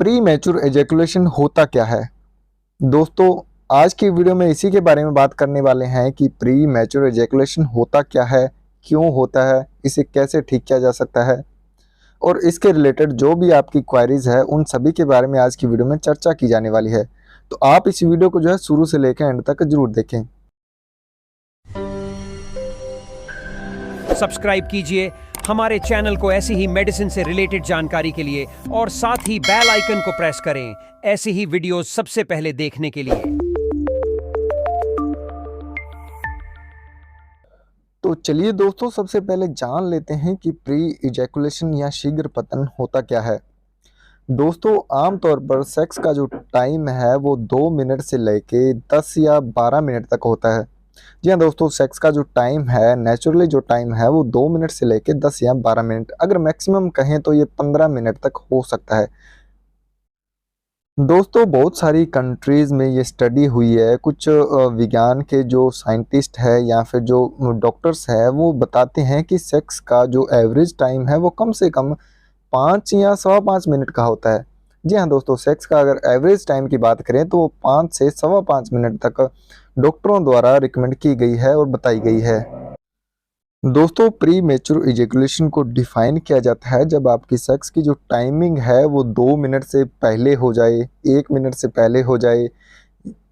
Pre mature ejaculation होता क्या है? दोस्तों, आज की वीडियो में इसी के बारे में बात करने वाले हैं कि प्री मैच्योर एजैकुलेशन होता क्या है, क्यों होता है, इसे कैसे ठीक किया जा सकता है और इसके रिलेटेड जो भी आपकी क्वेरीज है उन सभी के बारे में आज की वीडियो में चर्चा की जाने वाली है। तो आप इस वीडियो को जो है शुरू से लेकर एंड तक जरूर देखें। सब्सक्राइब कीजिए हमारे चैनल को ऐसी ही मेडिसिन से रिलेटेड जानकारी के लिए और साथ ही बेल आइकन को प्रेस करें ऐसी ही वीडियोस सबसे पहले देखने के लिए। तो चलिए दोस्तों, सबसे पहले जान लेते हैं कि प्री इजैकुलेशन या शीघ्र पतन होता क्या है। दोस्तों, आमतौर पर सेक्स का जो टाइम है वो 2 मिनट से लेके 10 या 12 मिनट तक होता है। जी हाँ दोस्तों, सेक्स का जो टाइम है, नेचुरली जो टाइम है वो 2 मिनट से लेके 10 या 12 मिनट, अगर मैक्सिमम कहें तो ये 15 मिनट तक हो सकता है। दोस्तों, बहुत सारी कंट्रीज़ में ये स्टडी हुई है। कुछ विज्ञान के जो साइंटिस्ट है या फिर जो डॉक्टर्स है वो बताते हैं कि सेक्स का जो एवरेज टाइम है वो कम से कम 5 या सवा 5 मिनट का होता है। जी हाँ दोस्तों, सेक्स का अगर एवरेज टाइम की बात करें तो वो 5 से सवा 5 मिनट तक डॉक्टरों द्वारा रिकमेंड की गई है और बताई गई है। दोस्तों, प्री मैच्योर इजैकुलेशन को डिफाइन किया जाता है जब आपकी सेक्स की जो टाइमिंग है वो 2 मिनट से पहले हो जाए, 1 मिनट से पहले हो जाए,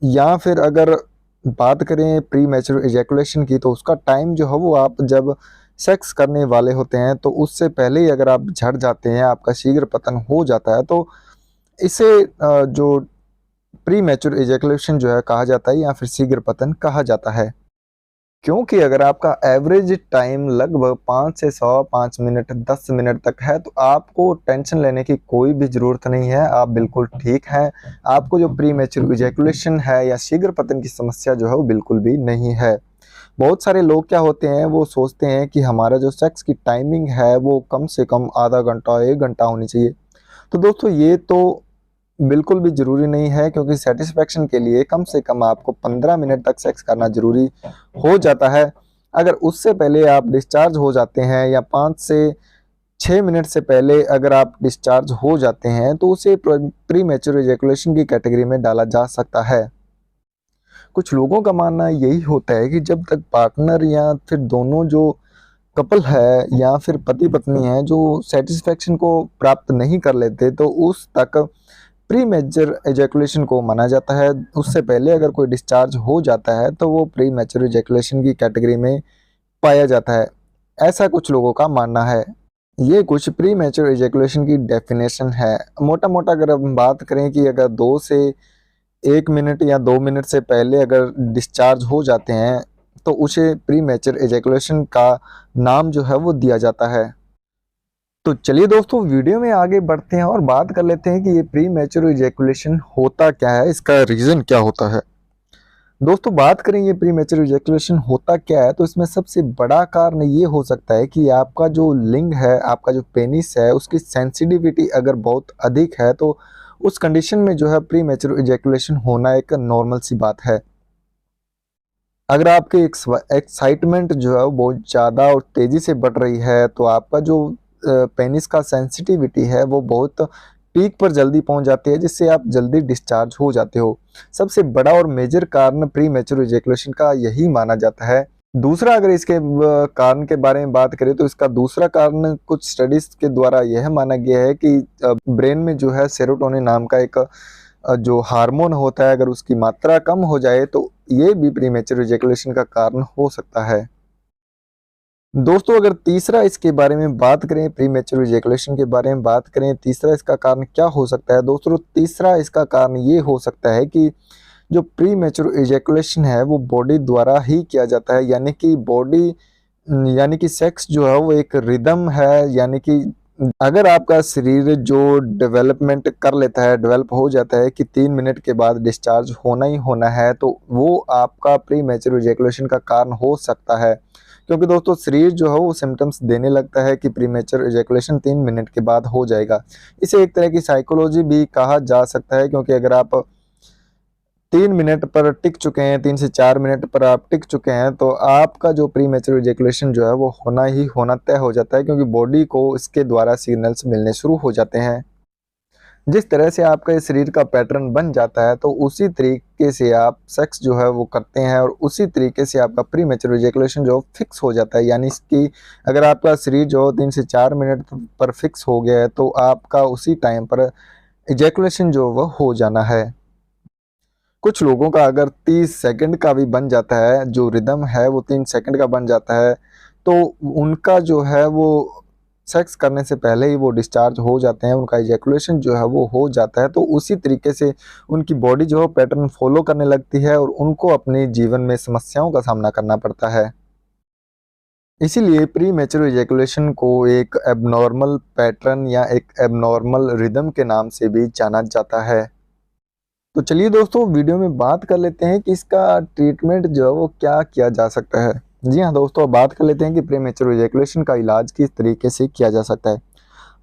या फिर अगर बात करें प्री मैच्योर इजैकुलेशन की तो उसका टाइम जो है वो आप जब सेक्स करने वाले होते हैं तो उससे पहले ही अगर आप झड़ जाते हैं, आपका शीघ्र पतन हो जाता है, तो इसे जो प्री मैच्योर इजैकुलेशन जो है कहा जाता है या फिर शीघ्र पतन कहा जाता है। क्योंकि अगर आपका एवरेज टाइम लगभग 5 से सवा 5 मिनट 10 मिनट तक है तो आपको टेंशन लेने की कोई भी ज़रूरत नहीं है, आप बिल्कुल ठीक हैं। आपको जो प्री मैच्योर इजैकुलेशन है या शीघ्र पतन की समस्या जो है वो बिल्कुल भी नहीं है। बहुत सारे लोग क्या होते हैं, वो सोचते हैं कि हमारा जो सेक्स की टाइमिंग है वो कम से कम आधा घंटा 1 घंटा होनी चाहिए। तो दोस्तों, ये तो बिल्कुल भी ज़रूरी नहीं है, क्योंकि सेटिस्फेक्शन के लिए कम से कम आपको 15 मिनट तक सेक्स करना ज़रूरी हो जाता है। अगर उससे पहले आप डिस्चार्ज हो जाते हैं या 5 से 6 मिनट से पहले अगर आप डिस्चार्ज हो जाते हैं तो उसे प्री मैच्योर इजैकुलेशन की कैटेगरी में डाला जा सकता है। कुछ लोगों का मानना यही होता है कि जब तक पार्टनर या फिर दोनों जो कपल है या फिर पति पत्नी है जो सेटिस्फेक्शन को प्राप्त नहीं कर लेते तो उस तक प्री मैच्योर एजैकुलेशन को माना जाता है। उससे पहले अगर कोई डिस्चार्ज हो जाता है तो वो प्री मैच्योर एजैकुलेशन की कैटेगरी में पाया जाता है, ऐसा कुछ लोगों का मानना है। ये कुछ प्री मैच्योर एजैकुलेशन की डेफिनेशन है। मोटा मोटा अगर हम बात करें कि अगर 2 से 1 मिनट या 2 मिनट से पहले अगर डिस्चार्ज हो जाते हैं तो उसे प्री मैच्योर एजैकुलेशन का नाम जो है वो दिया जाता है। तो चलिए दोस्तों, वीडियो में आगे बढ़ते हैं और बात कर लेते हैं कि ये प्री मैच्योर इजैकुलेशन होता क्या है, इसका रीज़न क्या होता है। दोस्तों, बात करें ये प्री मैच्योर इजैकुलेशन होता क्या है तो इसमें सबसे बड़ा कारण ये हो सकता है कि आपका जो लिंग है, आपका जो पेनिस है, उसकी सेंसिटिविटी अगर बहुत अधिक है तो उस कंडीशन में जो है प्री मैच्योर इजैकुलेशन होना एक नॉर्मल सी बात है। अगर आपकी एक्साइटमेंट जो है वो बहुत ज़्यादा और तेज़ी से बढ़ रही है तो आपका जो पेनिस का सेंसिटिविटी है वो बहुत पीक पर जल्दी पहुंच जाती है, जिससे आप जल्दी डिस्चार्ज हो जाते हो। सबसे बड़ा और मेजर कारण प्री मैच्योर इजैकुलेशन का यही माना जाता है। दूसरा, अगर इसके कारण के बारे में बात करें तो इसका दूसरा कारण कुछ स्टडीज के द्वारा यह माना गया है कि ब्रेन में जो है सेरोटोनिन नाम का एक जो हार्मोन होता है, अगर उसकी मात्रा कम हो जाए तो ये भी प्री मैच्योर इजैकुलेशन का कारण हो सकता है। दोस्तों, अगर तीसरा इसके बारे में बात करें, प्री मैच्योर इजैकुलेशन के बारे में बात करें, तीसरा इसका कारण क्या हो सकता है दोस्तों? तीसरा इसका कारण ये हो सकता है कि जो प्री मैच्योर इजैकुलेशन है वो बॉडी द्वारा ही किया जाता है, यानी कि बॉडी यानी कि सेक्स जो है वो एक रिदम है। यानी कि अगर आपका शरीर जो डेवलपमेंट कर लेता है, डेवलप हो जाता है कि 3 मिनट के बाद डिस्चार्ज होना ही होना है, तो वो आपका प्री मैच्योर इजैकुलेशन का कारण हो सकता है। क्योंकि दोस्तों, शरीर जो है वो सिम्टम्स देने लगता है कि प्री मैच्योर इजैकुलेशन 3 मिनट के बाद हो जाएगा। इसे एक तरह की साइकोलॉजी भी कहा जा सकता है, क्योंकि अगर आप 3 मिनट पर टिक चुके हैं, 3 से 4 मिनट पर आप टिक चुके हैं तो आपका जो प्री मैच्योर इजैकुलेशन जो है वो होना ही होना तय हो जाता है, क्योंकि बॉडी को इसके द्वारा सिग्नल्स मिलने शुरू हो जाते हैं। जिस तरह से आपका ये शरीर का पैटर्न बन जाता है तो उसी तरीके से आप सेक्स जो है वो करते हैं और उसी तरीके से आपका प्री मैच्योर इजैकुलेशन जो फिक्स हो जाता है। यानी इसकी अगर आपका शरीर जो 3 से 4 मिनट पर फिक्स हो गया है तो आपका उसी टाइम पर इजैकुलेशन जो वह हो जाना है। कुछ लोगों का अगर 30 सेकंड का भी बन जाता है, जो रिदम है वो 3 सेकंड का बन जाता है, तो उनका जो है वो सेक्स करने से पहले ही वो डिस्चार्ज हो जाते हैं, उनका इजैकुलेशन जो है वो हो जाता है। तो उसी तरीके से उनकी बॉडी जो है पैटर्न फॉलो करने लगती है और उनको अपने जीवन में समस्याओं का सामना करना पड़ता है। इसीलिए प्री मैच्योर इजैकुलेशन को एक एबनॉर्मल पैटर्न या एक एबनॉर्मल रिदम के नाम से भी जाना जाता है। तो चलिए दोस्तों, वीडियो में बात कर लेते हैं कि इसका ट्रीटमेंट जो है वो क्या किया जा सकता है। जी हाँ दोस्तों, अब बात कर लेते हैं कि प्रीमेच्योर इजैकुलेशन का इलाज किस तरीके से किया जा सकता है।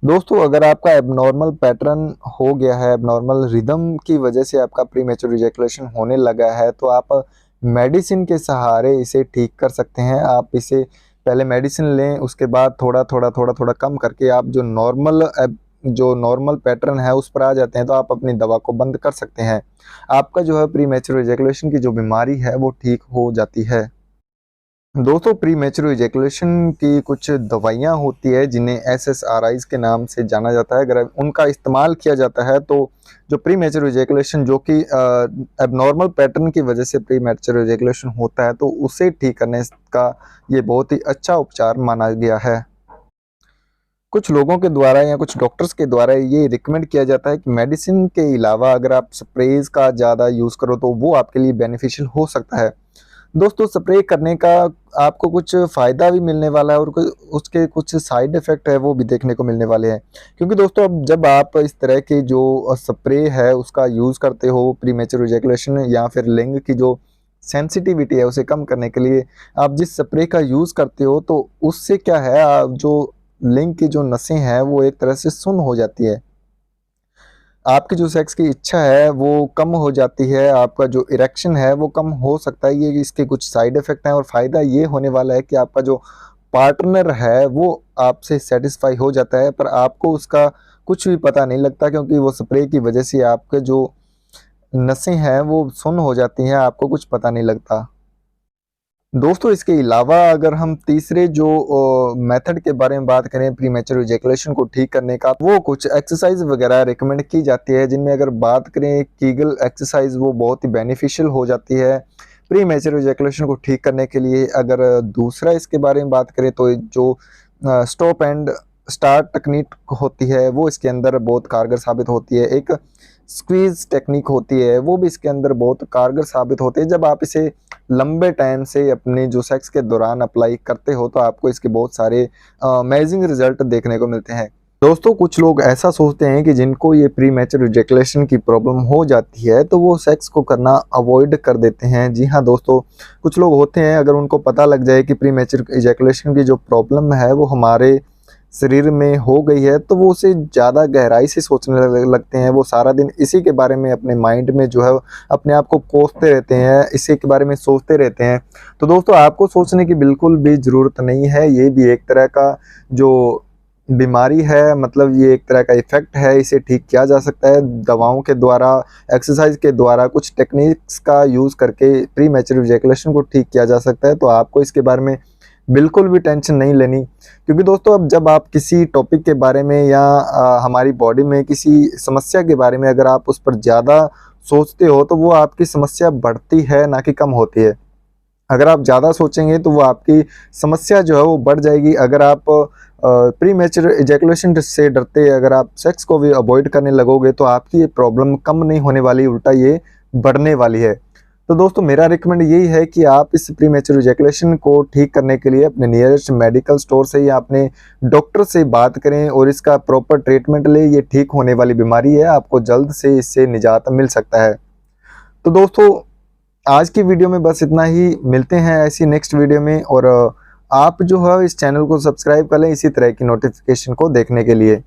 दोस्तों, अगर आपका एबनॉर्मल पैटर्न हो गया है, एबनॉर्मल रिदम की वजह से आपका प्रीमेच्योर इजैकुलेशन होने लगा है, तो आप मेडिसिन के सहारे इसे ठीक कर सकते हैं। आप इसे पहले मेडिसिन लें, उसके बाद थोड़ा थोड़ा कम करके आप जो नॉर्मल पैटर्न है उस पर आ जाते हैं, तो आप अपनी दवा को बंद कर सकते हैं। आपका जो है प्री मैच्योर इजैकुलेशन की जो बीमारी है वो ठीक हो जाती है। दोस्तों, प्री मैच्योर इजैकुलेशन की कुछ दवाइयाँ होती है जिन्हें SSRIs के नाम से जाना जाता है। अगर उनका इस्तेमाल किया जाता है तो जो प्री मैच्योर इजैकुलेशन जो कि एबनॉर्मल पैटर्न की वजह से प्री मैच्योर इजैकुलेशन होता है, तो उसे ठीक करने का ये बहुत ही अच्छा उपचार माना गया है। कुछ लोगों के द्वारा या कुछ डॉक्टर्स के द्वारा ये रिकमेंड किया जाता है कि मेडिसिन के अलावा अगर आप स्प्रेज का ज़्यादा यूज़ करो तो वो आपके लिए बेनिफिशियल हो सकता है। दोस्तों, स्प्रे करने का आपको कुछ फ़ायदा भी मिलने वाला है और उसके कुछ साइड इफ़ेक्ट है वो भी देखने को मिलने वाले हैं। क्योंकि दोस्तों, अब जब आप इस तरह के जो स्प्रे है उसका यूज़ करते हो प्रीमेच्योर इजैकुलेशन या फिर लिंग की जो सेंसिटिविटी है उसे कम करने के लिए आप जिस स्प्रे का यूज़ करते हो, तो उससे क्या है, जो लिंग की जो नसें हैं वो एक तरह से सुन्न हो जाती है। आपकी जो सेक्स की इच्छा है वो कम हो जाती है, आपका जो इरेक्शन है वो कम हो सकता है। ये इसके कुछ साइड इफ़ेक्ट हैं और फ़ायदा ये होने वाला है कि आपका जो पार्टनर है वो आपसे सैटिस्फाई हो जाता है, पर आपको उसका कुछ भी पता नहीं लगता, क्योंकि वो स्प्रे की वजह से आपके जो नसें हैं वो सुन्न हो जाती हैं, आपको कुछ पता नहीं लगता। दोस्तों, इसके अलावा अगर हम तीसरे जो मेथड के बारे में बात करें प्रीमेच्योर इजैकुलेशन को ठीक करने का, वो कुछ एक्सरसाइज वगैरह रिकमेंड की जाती है, जिनमें अगर बात करें कीगल एक्सरसाइज, वो बहुत ही बेनिफिशियल हो जाती है प्रीमेच्योर इजैकुलेशन को ठीक करने के लिए। अगर दूसरा इसके बारे में बात करें तो जो स्टॉप एंड स्टार्ट टेक्निक होती है वो इसके अंदर बहुत कारगर साबित होती है। एक स्क्वीज टेक्निक होती है वो भी इसके अंदर बहुत कारगर साबित होती है। जब आप इसे लंबे टाइम से अपने जो सेक्स के दौरान अप्लाई करते हो तो आपको इसके बहुत सारे अमेजिंग रिजल्ट देखने को मिलते हैं। दोस्तों, कुछ लोग ऐसा सोचते हैं कि जिनको ये प्री मैच्योर इजैकुलेशन की प्रॉब्लम हो जाती है तो वो सेक्स को करना अवॉइड कर देते हैं। जी हाँ दोस्तों, कुछ लोग होते हैं, अगर उनको पता लग जाए कि प्री मैच्योर इजैकुलेशन की जो प्रॉब्लम है वो हमारे शरीर में हो गई है, तो वो उसे ज़्यादा गहराई से सोचने लगते हैं। वो सारा दिन इसी के बारे में अपने माइंड में जो है अपने आप को कोसते रहते हैं, इसी के बारे में सोचते रहते हैं। तो दोस्तों, आपको सोचने की बिल्कुल भी ज़रूरत नहीं है। ये भी एक तरह का जो बीमारी है, मतलब ये एक तरह का इफ़ेक्ट है, इसे ठीक किया जा सकता है दवाओं के द्वारा, एक्सरसाइज के द्वारा, कुछ टेक्निक्स का यूज़ करके प्री मैच्योर इजैकुलेशन को ठीक किया जा सकता है। तो आपको इसके बारे में बिल्कुल भी टेंशन नहीं लेनी, क्योंकि दोस्तों, अब जब आप किसी टॉपिक के बारे में या हमारी बॉडी में किसी समस्या के बारे में अगर आप उस पर ज़्यादा सोचते हो तो वो आपकी समस्या बढ़ती है, ना कि कम होती है। अगर आप ज़्यादा सोचेंगे तो वो आपकी समस्या जो है वो बढ़ जाएगी। अगर आप प्री मैच्योर इजैकुलेशन से डरते अगर आप सेक्स को भी अवॉइड करने लगोगे तो आपकी ये प्रॉब्लम कम नहीं होने वाली, उल्टा ये बढ़ने वाली है। तो दोस्तों, मेरा रिकमेंड यही है कि आप इस प्री मैच्योर इजैकुलेशन को ठीक करने के लिए अपने नियरेस्ट मेडिकल स्टोर से या अपने डॉक्टर से बात करें और इसका प्रॉपर ट्रीटमेंट लें। ये ठीक होने वाली बीमारी है, आपको जल्द से इससे निजात मिल सकता है। तो दोस्तों, आज की वीडियो में बस इतना ही। मिलते हैं ऐसी नेक्स्ट वीडियो में, और आप जो है इस चैनल को सब्सक्राइब कर लें इसी तरह की नोटिफिकेशन को देखने के लिए।